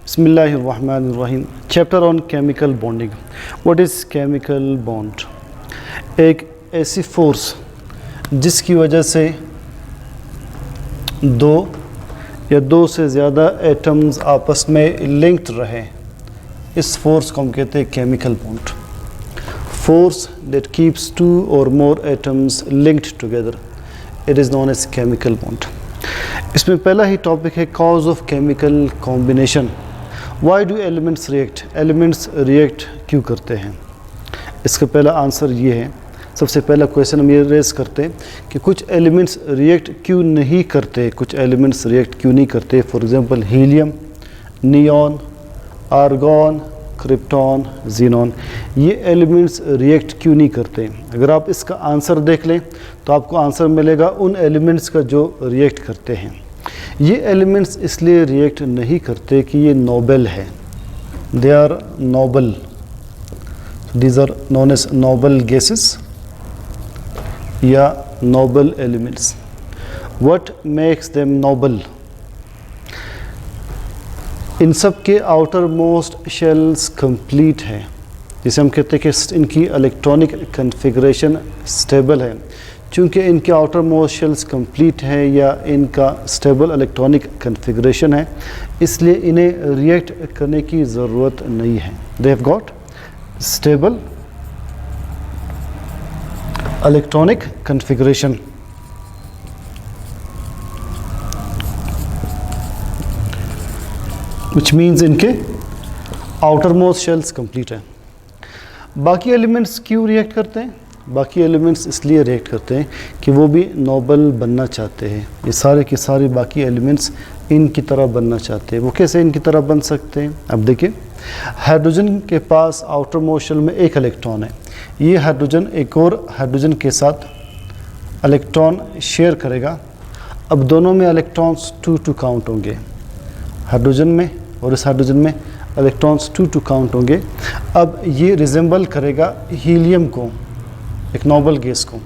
बिस्मिल्लाहिर्रहमानिर्रहीम। Chapter on chemical bonding. What is chemical bond? एक ऐसी फोर्स जिसकी वजह से दो या दो से ज़्यादा एटम्स आपस में लिंक्ड रहें, इस फोर्स को हम कहते हैं chemical bond. Force that keeps two और more atoms linked together, it is known as chemical bond. इसमें पहला ही टॉपिक है cause of chemical combination. Why do elements react? Elements react क्यों करते हैं? इसका पहला आंसर ये है। सबसे पहला क्वेश्चन हम ये रेज करते हैं कि कुछ एलिमेंट्स रिएक्ट क्यों नहीं करते, कुछ एलिमेंट्स रिएक्ट क्यों नहीं करते। For example helium, neon, argon, krypton, xenon, ये एलिमेंट्स रिएक्ट क्यों नहीं करते। अगर आप इसका आंसर देख लें तो आपको आंसर मिलेगा उन एलिमेंट्स का जो रिएक्ट करते हैं। ये एलिमेंट्स इसलिए रिएक्ट नहीं करते कि ये नोबल है, they are noble, these are known as noble gases या noble elements. What makes them noble? इन सब के आउटर मोस्ट शेल्स कंप्लीट है, जिसे हम कहते हैं कि इनकी इलेक्ट्रॉनिक कन्फिग्रेशन स्टेबल है। चूँकि इनके आउटर मोस्ट शेल्स कंप्लीट है या इनका स्टेबल इलेक्ट्रॉनिक कन्फिग्रेशन है, इसलिए इन्हें रिएक्ट करने की ज़रूरत नहीं है। They have got stable electronic configuration. Which means इनके आउटर मोस्ट शेल्स कंप्लीट है। बाकी एलिमेंट्स क्यों रिएक्ट करते हैं? बाकी एलिमेंट्स इसलिए रिएक्ट करते हैं कि वो भी नोबल बनना चाहते हैं। ये सारे के सारे बाकी एलिमेंट्स इनकी तरह बनना चाहते हैं। वो कैसे इनकी तरह बन सकते हैं? अब देखिए, हाइड्रोजन के पास आउटर मोस्ट शेल में एक इलेक्ट्रॉन है। ये हाइड्रोजन एक और हाइड्रोजन के साथ इलेक्ट्रॉन शेयर करेगा। अब दोनों में इलेक्ट्रॉन्स 2 काउंट होंगे, हाइड्रोजन में और इस हाइड्रोजन में इलेक्ट्रॉन्स 2 काउंट होंगे। अब ये रिजेंबल करेगा हीलियम को, एक नोबल गैस को,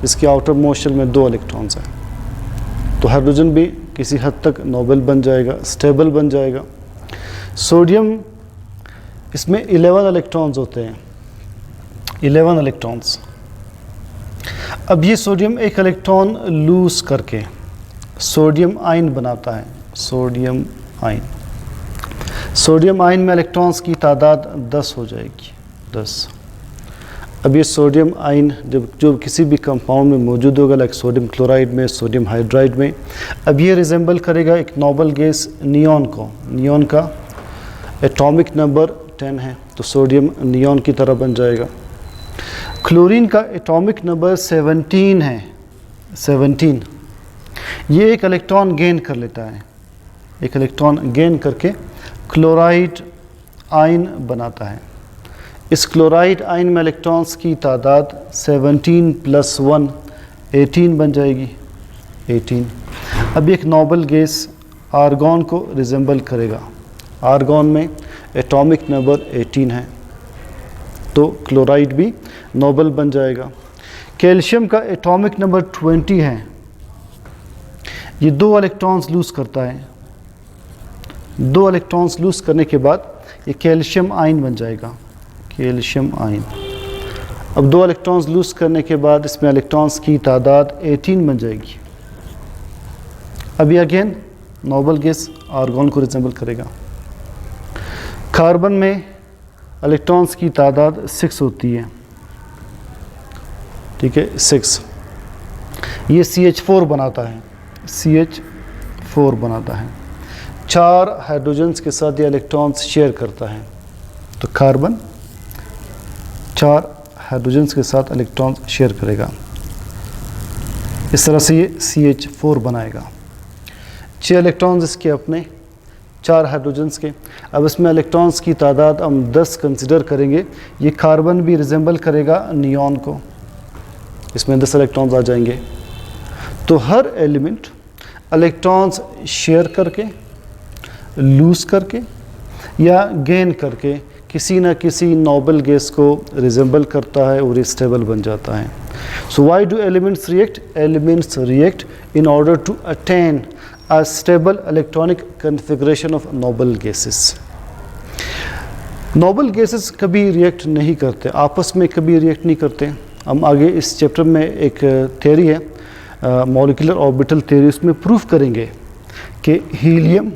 जिसके आउटर मोस्ट शेल में 2 इलेक्ट्रॉन्स हैं। तो हाइड्रोजन भी किसी हद तक नोबल बन जाएगा, स्टेबल बन जाएगा। सोडियम, इसमें 11 इलेक्ट्रॉन्स होते हैं, 11 इलेक्ट्रॉन्स। अब ये सोडियम एक इलेक्ट्रॉन लूज करके सोडियम आयन बनाता है, सोडियम आयन। सोडियम आयन में इलेक्ट्रॉन्स की तादाद 10 हो जाएगी, 10। अब ये सोडियम आयन जो किसी भी कंपाउंड में मौजूद होगा, लाइक सोडियम क्लोराइड में, सोडियम हाइड्राइड में, अब ये रिजेंबल करेगा एक नोबल गैस नियॉन को। नियॉन का एटॉमिक नंबर 10 है, तो सोडियम नियॉन की तरह बन जाएगा। क्लोरीन का एटॉमिक नंबर 17 है, 17। ये एक इलेक्ट्रॉन गेन कर लेता है, एक इलेक्ट्रॉन गेन करके क्लोराइड आयन बनाता है। इस क्लोराइड आयन में इलेक्ट्रॉन्स की तादाद 17 + 1 18 बन जाएगी, 18। अब एक नोबल गैस आर्गॉन को रिजेंबल करेगा। आर्गॉन में एटॉमिक नंबर 18 है, तो क्लोराइड भी नोबल बन जाएगा। कैल्शियम का एटॉमिक नंबर 20 है। ये 2 इलेक्ट्रॉन्स लूज़ करता है। 2 इलेक्ट्रॉन्स लूज़ करने के बाद ये कैल्शियम आयन बन जाएगा, कैल्शियम आयन। अब 2 इलेक्ट्रॉन्स लूज़ करने के बाद इसमें इलेक्ट्रॉन्स की तादाद 18 बन जाएगी। अभी अगेन नोबल गैस आर्गॉन को रिजेंबल करेगा। कार्बन में इलेक्ट्रॉन्स की तादाद 6 होती है, ठीक है, 6। ये CH4 बनाता है, CH4 बनाता है। 4 हाइड्रोजन्स के साथ ये इलेक्ट्रॉन्स शेयर करता है, तो कार्बन 4 हाइड्रोजन्स के साथ इलेक्ट्रॉन्स शेयर करेगा। इस तरह से ये CH4 बनाएगा। 6 इलेक्ट्रॉन्स इसके अपने, 4 हाइड्रोजन्स के। अब इसमें इलेक्ट्रॉन्स की तादाद हम 10 कंसिडर करेंगे। ये कार्बन भी रिजेंबल करेगा नियॉन को, इसमें 10 इलेक्ट्रॉन्स आ जाएंगे। तो हर एलिमेंट इलेक्ट्रॉन्स शेयर करके, लूज़ करके या गेन करके किसी न किसी नोबल गैस को रिजेंबल करता है और स्टेबल बन जाता है। So why do elements react? Elements react in order to attain a stable electronic configuration of noble gases. Noble gases कभी रिएक्ट नहीं करते, आपस में कभी रिएक्ट नहीं करते। हम आगे इस चैप्टर में एक थ्योरी है मॉलिक्यूलर ऑर्बिटल थ्योरी, उसमें प्रूफ करेंगे कि helium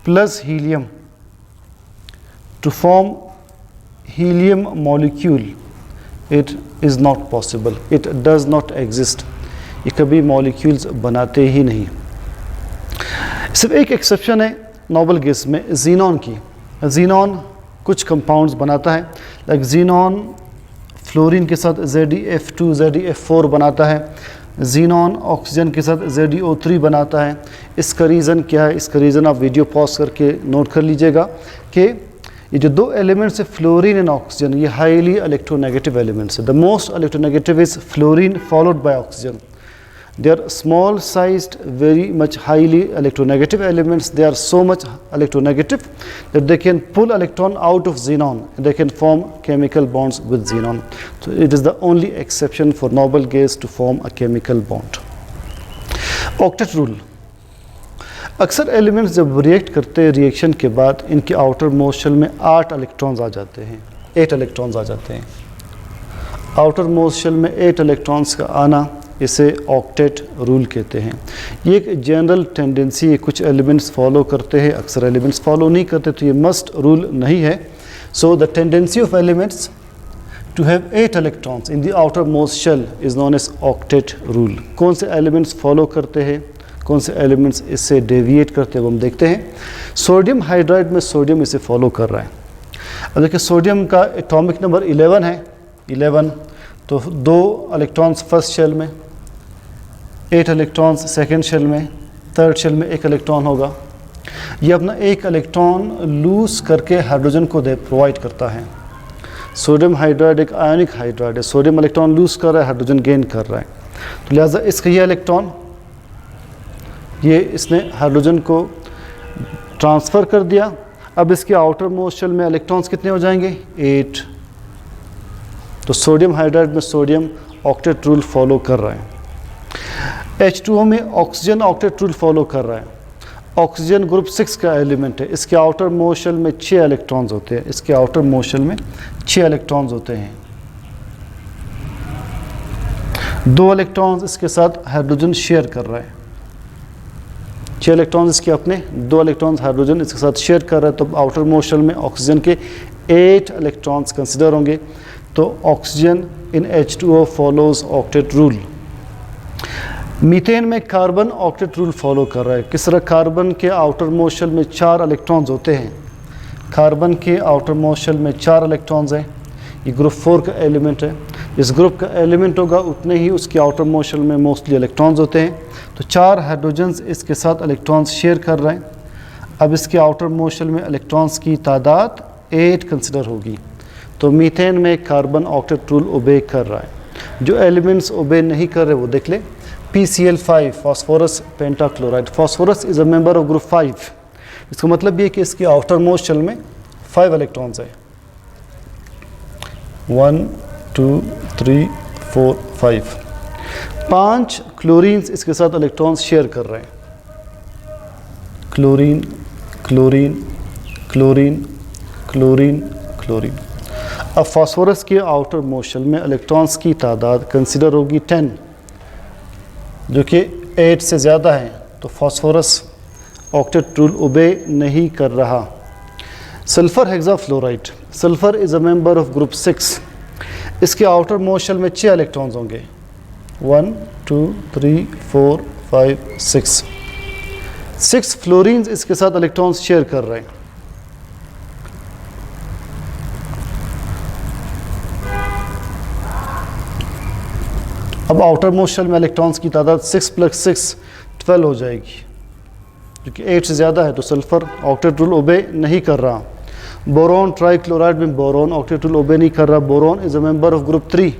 plus helium to form helium molecule it is not possible, it does not exist. ये कभी मॉलिक्यूल्स बनाते ही नहीं। सिर्फ एक एक्सेप्शन है नोबल गैस में, जीनॉन की। जीनॉन कुछ कंपाउंड्स बनाता है, लाइक जीनॉन फ्लोरीन के साथ ZeF2 ZeF4 बनाता है, जीनॉन ऑक्सीजन के साथ ZeO3 बनाता है। इसका रीज़न क्या है? इसका रीज़न आप वीडियो पॉज करके नोट कर लीजिएगा कि ये जो दो एलिमेंट्स है फ्लोरीन एंड ऑक्सीजन, ये हाईली इलेक्ट्रोनेगेटिव एलिमेंट्स है। The most electronegative is fluorine followed by oxygen. They are small sized, very much highly electronegative elements. They are so much electronegative that they can pull electron out of xenon. They can form chemical bonds with xenon. So it is the only exception for noble gas to form a chemical bond. Octet rule. अक्सर elements जब react करते हैं, reaction के बाद इनके outer most shell में 8 electrons आ जाते हैं, 8 इलेक्ट्रॉन्स आ जाते हैं। आउटर मोस्ट शेल में 8 इलेक्ट्रॉन्स का आना, इसे ऑक्टेट रूल कहते हैं। ये एक जनरल टेंडेंसी है, कुछ एलिमेंट्स फॉलो करते हैं, अक्सर एलिमेंट्स फॉलो नहीं करते, तो ये मस्ट रूल नहीं है। So the tendency of elements to have 8 electrons in the outermost shell is known as octet rule. कौन से एलिमेंट्स फॉलो करते हैं, कौन से एलिमेंट्स इससे डेविएट करते हैं, वो हम देखते हैं। सोडियम हाइड्राइड में सोडियम इसे फॉलो कर रहा है। अब देखिए सोडियम का एटॉमिक नंबर 11 है, 11, तो 2 इलेक्ट्रॉन्स फर्स्ट शेल में, 8 इलेक्ट्रॉन्स सेकेंड शेल में, थर्ड शेल में 1 इलेक्ट्रॉन होगा। ये अपना 1 इलेक्ट्रॉन लूज करके हाइड्रोजन को प्रोवाइड करता है। सोडियम हाइड्राइड एक आयनिक हाइड्राइड है, सोडियम इलेक्ट्रॉन लूज कर रहा है, हाइड्रोजन गेन कर रहा है, तो लिहाजा इसका ये इलेक्ट्रॉन, ये इसने हाइड्रोजन को ट्रांसफ़र कर दिया। अब इसके आउटर मोस्ट शेल में इलेक्ट्रॉन्स कितने हो जाएंगे? 8। तो सोडियम हाइड्राइड में सोडियम ऑक्टेट रूल फॉलो कर रहा है। H2O में ऑक्सीजन ऑक्टेट रूल फॉलो कर रहा है। ऑक्सीजन ग्रुप 6 का एलिमेंट है, इसके आउटर मोस्ट शेल में 6 इलेक्ट्रॉन्स होते हैं, इसके आउटर मोस्ट शेल में 6 इलेक्ट्रॉन्स होते हैं। 2 इलेक्ट्रॉन्स इसके साथ हाइड्रोजन शेयर कर रहा है, 6 इलेक्ट्रॉन्स इसके अपने, 2 इलेक्ट्रॉन्स हाइड्रोजन इसके साथ शेयर कर रहा है, तो आउटर मोस्ट शेल में ऑक्सीजन के 8 इलेक्ट्रॉन्स कंसिडर होंगे। तो oxygen in H2O follows octet rule. Methane में कार्बन ऑक्टेट रूल फॉलो कर रहा है। किस तरह? कार्बन के आउटर मोस्ट शेल में 4 इलेक्ट्रॉन्स होते हैं, कार्बन के आउटर मोस्ट शेल में 4 इलेक्ट्रॉन्स हैं। ये ग्रुप 4 का एलिमेंट है, जिस ग्रुप का एलिमेंट होगा उतने ही उसके आउटर मोस्ट शेल में मोस्टली इलेक्ट्रॉन्स होते हैं। तो 4 हाइड्रोजन्स इसके साथ इलेक्ट्रॉन्स शेयर कर रहे हैं। अब इसके आउटर मोस्ट शेल में इलेक्ट्रॉन्स की तादाद 8 कंसिडर होगी। तो मीथेन में कार्बन ऑक्टेट रूल ओबे कर रहा है। जो एलिमेंट्स ओबे नहीं कर रहे वो देख ले। PCl5 phosphorus pentachloride, phosphorus is a member of group 5। इसका मतलब ये कि इसके आउटर मोस्ट शेल में 5 इलेक्ट्रॉन्स है, 1 2 3 4 5। 5 क्लोरीन्स इसके साथ इलेक्ट्रॉन्स शेयर कर रहे हैं, chlorine chlorine chlorine chlorine chlorine. अब फॉस्फोरस के आउटर मोस्ट शेल में इलेक्ट्रॉन्स की तादाद कंसिडर होगी 10, जो कि 8 से ज़्यादा है, तो फॉस्फोरस ऑक्टेट रूल ओबे नहीं कर रहा। Sulphur hexafluoride, sulphur is a member of group 6। इसके आउटर मोस्ट शेल में 6 इलेक्ट्रॉन्स होंगे, 1 2 3 4 5 6। 6 फ्लोरीन्स इसके साथ इलेक्ट्रॉन्स शेयर कर रहे हैं। अब आउटर मोस्ट शेल में इलेक्ट्रॉन्स की तादाद 6 + 6 12 हो जाएगी, जो कि 8 से ज़्यादा है, तो सल्फ़र ऑक्टेट रूल ओबे नहीं कर रहा। बोरॉन ट्राइक्लोराइड में बोरॉन ऑक्टेट रूल ओबे नहीं कर रहा। Boron is a member of group 3,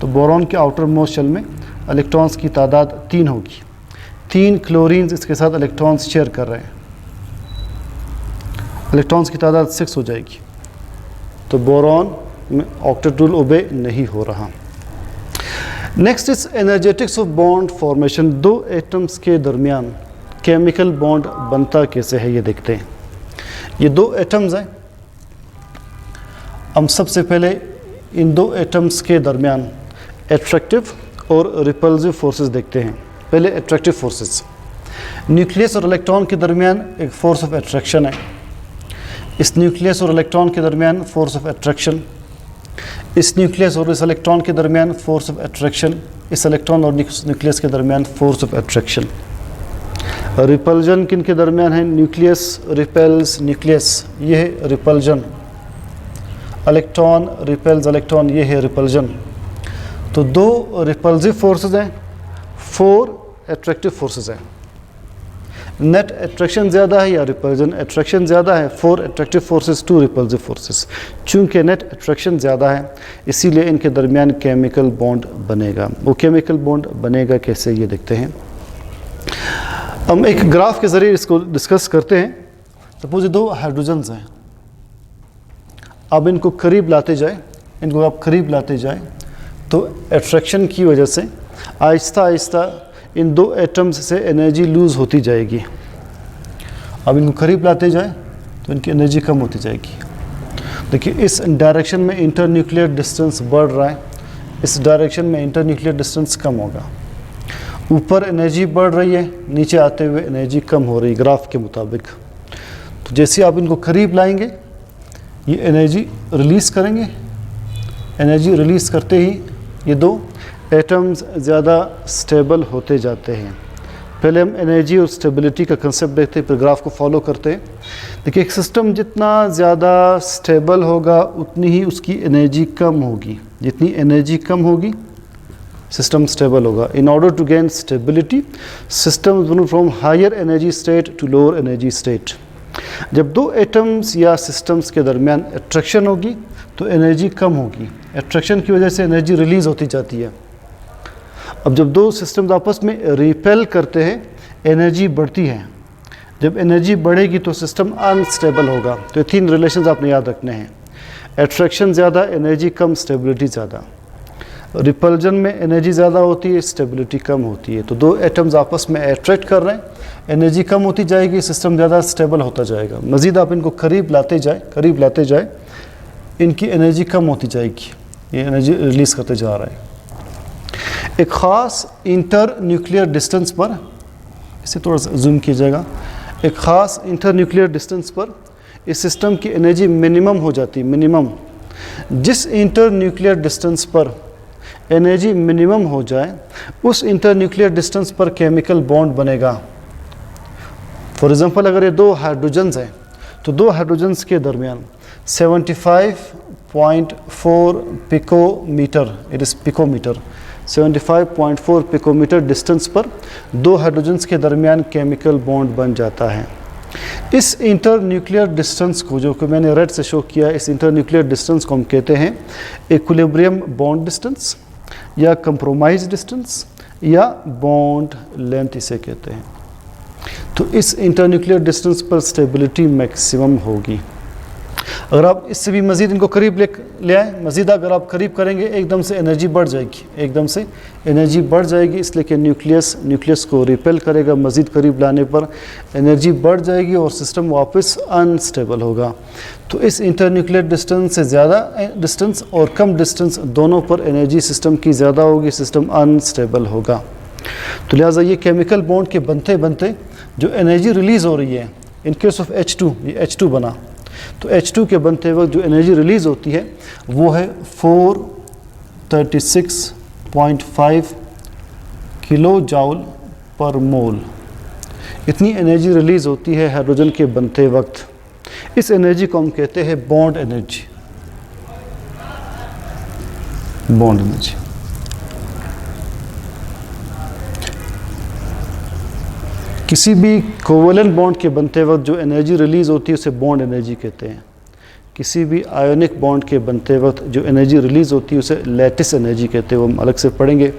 तो बोरॉन के आउटर मोस्ट शेल में इलेक्ट्रॉन्स की तादाद 3 होगी। 3 क्लोरीन्स इसके साथ इलेक्ट्रॉन्स शेयर कर रहे हैं, इलेक्ट्रॉन्स की तादाद 6 हो जाएगी, तो बोरॉन में ऑक्टेट रूल ओबे नहीं हो रहा। Next is energetics of bond formation. दो एटम्स के दरमियान केमिकल बॉन्ड बनता कैसे है ये देखते हैं। ये दो एटम्स हैं, हम सबसे पहले इन दो एटम्स के दरमियान एट्रैक्टिव और रिपल्सिव फोर्सेस देखते हैं। पहले एट्रैक्टिव फोर्सेस, न्यूक्लियस और इलेक्ट्रॉन के दरमियान एक फोर्स ऑफ एट्रैक्शन है। इस न्यूक्लियस और इलेक्ट्रॉन के दरमियान फोर्स ऑफ एट्रैक्शन, इस न्यूक्लियस और इस इलेक्ट्रॉन के दरमियान फोर्स ऑफ एट्रैक्शन, इस इलेक्ट्रॉन और न्यूक्लियस के दरमियान फोर्स ऑफ एट्रैक्शन। रिपल्जन किन के दरमियान है, न्यूक्लियस रिपेल्स न्यूक्लियस, ये है रिपल्जन। इलेक्ट्रॉन रिपेल्स इलेक्ट्रॉन, ये है रिपल्जन। तो दो रिपल्सिव फोर्सेस हैं, 4 एट्रैक्टिव फोर्सेस हैं। नेट एट्रैक्शन ज़्यादा है या रिपल्जन एट्रैक्शन ज़्यादा है, 4 एट्रैक्टिव फोर्सेस 2 रिपल्सिव फोर्सेस। चूँकि नेट एट्रैक्शन ज़्यादा है इसीलिए इनके दरमियान केमिकल बॉन्ड बनेगा। वो केमिकल बॉन्ड बनेगा कैसे ये देखते हैं। हम एक ग्राफ के ज़रिए इसको डिस्कस करते हैं। सपोज दो हाइड्रोजन्स हैं, अब इनको करीब लाते जाए, इनको आप करीब लाते जाए तो एट्रैक्शन की वजह से आहिस्ता आहिस्ता इन दो एटम्स से एनर्जी लूज़ होती जाएगी। अब इनको करीब लाते जाए तो इनकी एनर्जी कम होती जाएगी। देखिए इस डायरेक्शन में इंटर न्यूक्लियर डिस्टेंस बढ़ रहा है, इस डायरेक्शन में इंटर न्यूक्लियर डिस्टेंस कम होगा। ऊपर एनर्जी बढ़ रही है, नीचे आते हुए एनर्जी कम हो रही है ग्राफ के मुताबिक। तो जैसे आप इनको करीब लाएंगे ये एनर्जी रिलीज़ करेंगे, एनर्जी रिलीज़ करते ही ये दो एटम्स ज़्यादा स्टेबल होते जाते हैं। पहले हम एनर्जी और स्टेबिलिटी का कंसेप्ट देखते हैं, फिर ग्राफ को फॉलो करते हैं। देखिए एक सिस्टम जितना ज़्यादा स्टेबल होगा उतनी ही उसकी एनर्जी कम होगी। जितनी एनर्जी कम होगी सिस्टम स्टेबल होगा। In order to gain stability system move from higher energy state to lower energy state. जब दो एटम्स या सिस्टम्स के दरमियान अट्रैक्शन होगी तो एनर्जी कम होगी, अट्रैक्शन की वजह से एनर्जी रिलीज़ होती जाती है। अब जब दो सिस्टम्स आपस में रिपेल करते हैं एनर्जी बढ़ती है, जब एनर्जी बढ़ेगी तो सिस्टम अनस्टेबल होगा। तो ये 3 रिलेशंस आपने याद रखने हैं, अट्रैक्शन ज़्यादा, एनर्जी कम, स्टेबिलिटी ज़्यादा। रिपल्जन में एनर्जी ज़्यादा होती है, स्टेबिलिटी कम होती है। तो दो एटम्स आपस में अट्रैक्ट कर रहे हैं, एनर्जी कम होती जाएगी, सिस्टम ज़्यादा स्टेबल होता जाएगा। मज़ीद आप इनको करीब लाते जाए इनकी एनर्जी कम होती जाएगी, ये एनर्जी रिलीज़ करते जा रहा है। एक ख़ास इंटर न्यूक्लियर डिस्टेंस पर, इसे थोड़ा सा जूम कीजिएगा, एक ख़ास इंटर न्यूक्लियर डिस्टेंस पर इस सिस्टम की एनर्जी मिनिमम हो जाती है। मिनिमम जिस इंटर न्यूक्लियर डिस्टेंस पर एनर्जी मिनिमम हो जाए उस इंटर न्यूक्लियर डिस्टेंस पर केमिकल बॉन्ड बनेगा। फॉर एग्जांपल अगर ये 2 हाइड्रोजन्स हैं तो 2 हाइड्रोजन्स के दरमियान 75.4 picometre, it is picometre, 75.4 picometre distance पर 2 हाइड्रोजन्स के दरमियान केमिकल बॉन्ड बन जाता है। इस इंटर न्यूक्लियर डिस्टेंस को, जो कि मैंने रेड से शो किया, इस इंटर न्यूक्लियर डिस्टेंस को हम कहते हैं इक्विलिब्रियम बॉन्ड डिस्टेंस या कंप्रोमाइज डिस्टेंस या बॉन्ड लेंथ इसे कहते हैं। तो इस इंटर न्यूक्लियर डिस्टेंस पर स्टेबिलिटी मैक्सिमम होगी। अगर आप इससे भी मज़ीद इनको करीब ले आए, मज़ीद अगर आप करीब करेंगे एकदम से एनर्जी बढ़ जाएगी, एकदम से एनर्जी बढ़ जाएगी, इसलिए कि न्यूक्लियस को रिपेल करेगा। मज़ीद करीब लाने पर एनर्जी बढ़ जाएगी और सिस्टम वापस अनस्टेबल होगा। तो इस इंटर न्यूक्लियर डिस्टेंस से ज़्यादा डिस्टेंस और कम डिस्टेंस दोनों पर एनर्जी सिस्टम की ज़्यादा होगी, सिस्टम अनस्टेबल होगा। तो लिहाजा ये केमिकल बॉन्ड के बनते बनते जो एनर्जी रिलीज़ हो रही है, इन केस ऑफ H2, ये H2 बना, तो H2 के बनते वक्त जो एनर्जी रिलीज़ होती है वो है 436.5 किलो जाउल पर मोल। इतनी एनर्जी रिलीज़ होती है हाइड्रोजन के बनते वक्त। इस एनर्जी को हम कहते हैं बॉन्ड एनर्जी, बॉन्ड एनर्जी। किसी भी कोवेलेंट बॉन्ड के बनते वक्त जो एनर्जी रिलीज़ होती है उसे बॉन्ड एनर्जी कहते हैं। किसी भी आयोनिक बॉन्ड के बनते वक्त जो एनर्जी रिलीज़ होती है उसे लैटिस एनर्जी कहते हैं, वो हम अलग से पढ़ेंगे।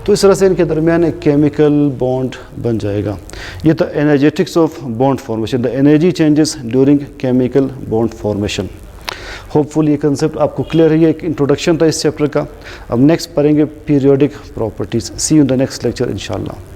तो इस तरह से इनके दरमियान एक केमिकल बॉन्ड बन जाएगा। ये था energetics of bond formation, the energy changes during chemical bond formation. Hopeful ये कंसेप्ट आपको क्लियर है, ये एक इंट्रोडक्शन था इस चैप्टर का। अब नेक्स्ट पढ़ेंगे periodic properties. See you in the next lecture इंशाल्लाह।